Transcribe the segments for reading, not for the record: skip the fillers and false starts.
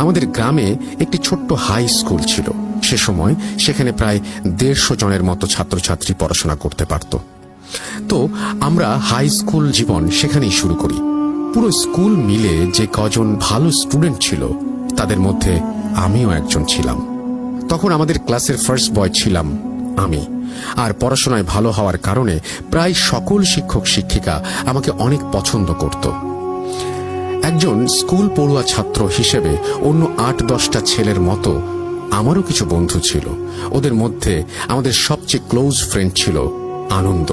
আমাদের গ্রামে একটি ছোট্ট হাই স্কুল ছিল। সে সময় সেখানে প্রায় 150 জনের মতো ছাত্রছাত্রী পড়াশোনা করতে পারত। তো আমরা হাই স্কুল জীবন সেখানেই শুরু করি। পুরো স্কুল মিলে যে কজন ভালো স্টুডেন্ট ছিল তাদের মধ্যে আমিও একজন ছিলাম। তখন আমাদের ক্লাসের ফার্স্ট বয় ছিলাম আমি, আর পড়াশোনায় ভালো হওয়ার কারণে প্রায় সকল শিক্ষক শিক্ষিকা আমাকে অনেক পছন্দ করত। একজন স্কুল পড়ুয়া ছাত্র হিসেবে অন্য 8-10টা ছেলের মতো আমারও কিছু বন্ধু ছিল। ওদের মধ্যে আমাদের সবচেয়ে ক্লোজ ফ্রেন্ড ছিল আনন্দ।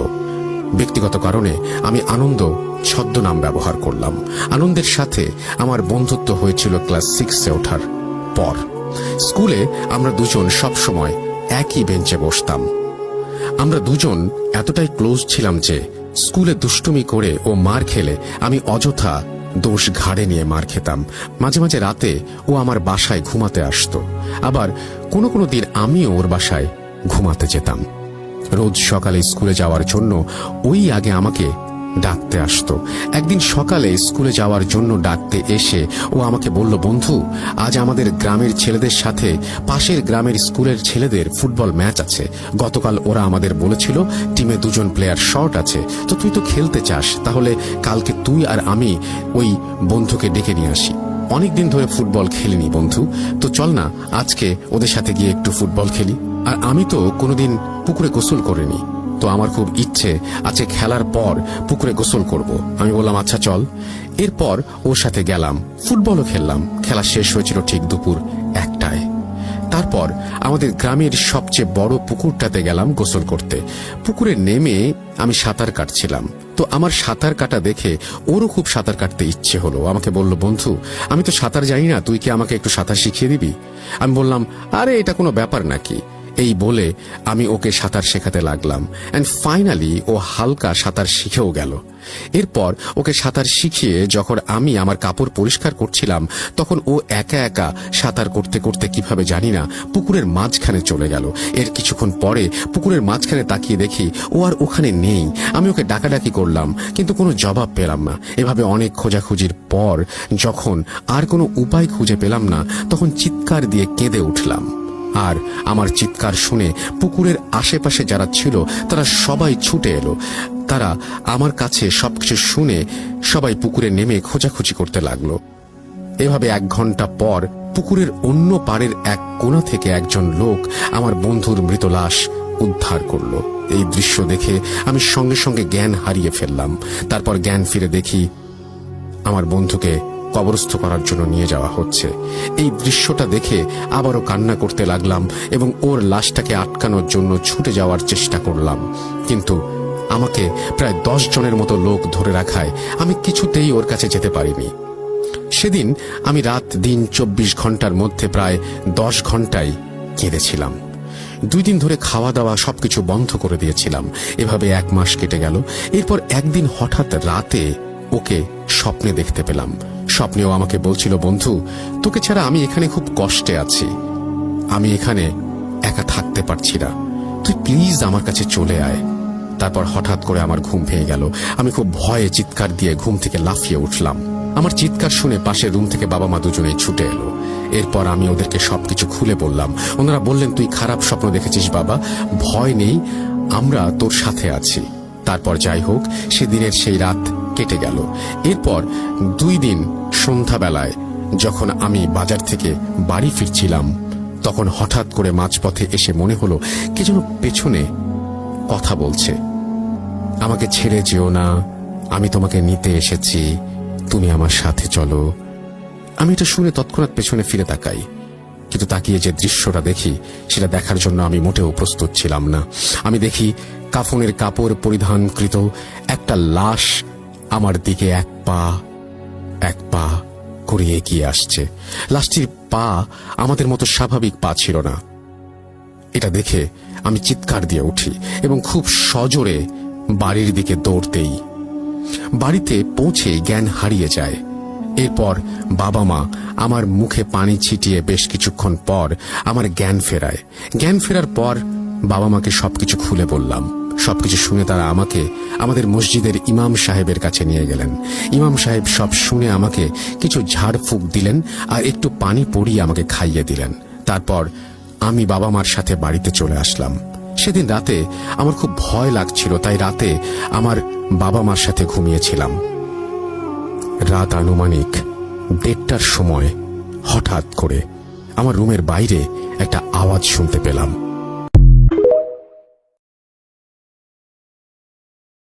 ব্যক্তিগত কারণে আমি আনন্দ ছদ্মনাম ব্যবহার করলাম। আনন্দের সাথে আমার বন্ধুত্ব হয়েছিল ক্লাস 6-এ ওঠার পর। স্কুলে আমরা দুজন সবসময় একই বেঞ্চে বসতাম। আমরা দুজন এতটাই ক্লোজ ছিলাম যে স্কুলে দুষ্টুমি করে ও মার খেলে আমি অযথা দোষ ঘাড়ে নিয়ে মার খেতাম। মাঝে মাঝে রাতে ও আমার বাসায় ঘুমাতে আসতো, আবার কোনো কোনো দিন আমিও ওর বাসায় ঘুমাতে যেতাম। রোজ সকালে স্কুলে যাওয়ার জন্য ওই আগে আমাকে ডাকতে আসতো। একদিন সকালে স্কুলে যাওয়ার জন্য ডাকতে এসে ও আমাকে বলল, বন্ধু, আজ আমাদের গ্রামের ছেলেদের সাথে পাশের গ্রামের স্কুলের ছেলেদের ফুটবল ম্যাচ আছে। গতকাল ওরা আমাদের বলেছিল টিমে 2 জন প্লেয়ার শর্ট আছে, তো তুই তো খেলতে চাস, তাহলে কালকে তুই আর আমি ওই বন্ধুকে ডেকে নিয়ে আসি। অনেকদিন ধরে ফুটবল খেলিনি বন্ধু, তো চল না আজকে ওদের সাথে গিয়ে একটু ফুটবল খেলি। আর আমি তো কোনোদিন পুকুরে গোসল করিনি, তো আমার খুব ইচ্ছে আজকে খেলার পর পুকুরে গোসল করব। আমি বললাম আচ্ছা চল। এরপর ওর সাথে গেলাম, ফুটবলও খেললাম। খেলা শেষ হয়েছিল ঠিক দুপুর 1টায়। তারপর আমাদের গ্রামের সবচেয়ে বড় পুকুরটাতে গেলাম গোসল করতে। পুকুরে নেমে আমি সাঁতার কাটছিলাম, তো আমার সাঁতার কাটা দেখে ওরও খুব সাঁতার কাটতে ইচ্ছে হলো। আমাকে বলল, বন্ধু, আমি তো সাঁতার জানি না, তুই কি আমাকে একটু সাঁতার শিখিয়ে দিবি? আমি বললাম, আরে এটা কোনো ব্যাপার নাকি। এই বলে আমি ওকে সাঁতার শেখাতে লাগলাম, এন্ড ফাইনালি ও হালকা সাঁতার শিখেও গেল। এরপর ওকে সাঁতার শিখিয়ে যখন আমি আমার কাপড় পরিষ্কার করছিলাম, তখন ও একা একা সাঁতার করতে করতে কিভাবে জানি না পুকুরের মাঝখানে চলে গেল। এর কিছুক্ষণ পরে পুকুরের মাঝখানে তাকিয়ে দেখি ও আর ওখানে নেই। আমি ওকে ডাকাডাকি করলাম, কিন্তু কোনো জবাব পেলাম না। এভাবে অনেক খোঁজাখুঁজির পর যখন আর কোনো উপায় খুঁজে পেলাম না, তখন চিৎকার দিয়ে কেঁদে উঠলাম। আর আমার চিৎকার শুনে পুকুরের আশেপাশে যারা ছিল তারা সবাই ছুটে এলো। তারা আমার কাছে সবকিছু শুনে সবাই পুকুরে নেমে খোঁজাখুঁজি করতে লাগলো। এভাবে 1 ঘন্টা পর পুকুরের অন্য পাড়ের এক কোণা থেকে একজন লোক আমার বন্ধুর মৃত লাশ উদ্ধার করলো। এই দৃশ্য দেখে আমি সঙ্গে সঙ্গে জ্ঞান হারিয়ে ফেললাম। তারপর জ্ঞান ফিরে দেখি আমার বন্ধুকে কবরস্থ করার জন্য নিয়ে যাওয়া হচ্ছে। এই দৃশ্যটা দেখে আবারও কান্না করতে লাগলাম এবং ওর লাশটাকে আটকানোর জন্য ছুটে যাওয়ার চেষ্টা করলাম, কিন্তু আমাকে প্রায় 10 জনের মতো লোক ধরে রাখায় আমি কিছুতেই ওর কাছে যেতে পারিনি। সেদিন আমি রাত দিন 24 ঘন্টার মধ্যে প্রায় 10 ঘন্টাই কেঁদেছিলাম। 2 দিন ধরে খাওয়া দাওয়া সবকিছু বন্ধ করে দিয়েছিলাম। এভাবে 1 মাস কেটে গেল। এরপর একদিন হঠাৎ রাতে ওকে স্বপ্নে দেখতে পেলাম। স্বপ্নেও আমাকে বলছিল, বন্ধু, তোকে ছাড়া আমি এখানে খুব কষ্টে আছি, আমি এখানে একা থাকতে পারছি না, তুই প্লিজ আমার কাছে চলে আয়। তারপর হঠাৎ করে আমার ঘুম ভেঙে গেল। আমি খুব ভয়ে চিৎকার দিয়ে ঘুম থেকে লাফিয়ে উঠলাম। আমার চিৎকার শুনে পাশের রুম থেকে বাবা মা দুজনেই ছুটে এলো। এরপর আমি ওদেরকে সবকিছু খুলে বললাম। ওনারা বললেন, তুই খারাপ স্বপ্ন দেখেছিস বাবা, ভয় নেই, আমরা তোর সাথে আছি। তারপর যাই হোক, সেদিনের সেই রাত কেটে গেল। এরপর 2 দিন সন্ধ্যাবেলায় যখন আমি বাজার থেকে বাড়ি ফিরছিলাম, তখন হঠাৎ করে মাঝপথে এসে মনে হলো কে যেন পেছনে কথা বলছে। আমাকে ছেড়ে যেও না, আমি তোমাকে নিতে এসেছি, তুমি আমার সাথে চলো। আমি এটা শুনে তৎক্ষণাৎ পেছনে ফিরে তাকাই, কিন্তু তাকিয়ে যে দৃশ্যটা দেখি সেটা দেখার জন্য আমি মোটেও প্রস্তুত ছিলাম না। আমি দেখি কাফনের কাপড় পরিধানকৃত একটা লাশ আমার দিকে এক পা করে এগিয়ে আসছে। লাশটির পা আমাদের মতো স্বাভাবিক পা ছিল না। এটা দেখে আমি চিৎকার দিয়ে উঠি এবং খুব সজোরে বাড়ির দিকে দৌড়তেই বাড়িতে পৌঁছে জ্ঞান হারিয়ে যায়। এরপর বাবা মা আমার মুখে পানি ছিটিয়ে বেশ কিছুক্ষণ পর আমার জ্ঞান ফেরায়। জ্ঞান ফেরার পর বাবা মাকে সবকিছু খুলে বললাম। সবকিছু শুনে তারা আমাকে আমাদের মসজিদের ইমাম সাহেবের কাছে নিয়ে গেলেন। ইমাম সাহেব সব শুনে আমাকে কিছু ঝাড়ফুঁক দিলেন আর একটু পানি পরিয়ে আমাকে খাইয়ে দিলেন। তারপর আমি বাবা মার সাথে বাড়িতে চলে আসলাম। সেদিন রাতে আমার খুব ভয় লাগছিল, তাই রাতে আমার বাবা মার সাথে ঘুমিয়েছিলাম। রাত আনুমানিক 1:30টার সময় হঠাৎ করে আমার রুমের বাইরে একটা আওয়াজ শুনতে পেলাম।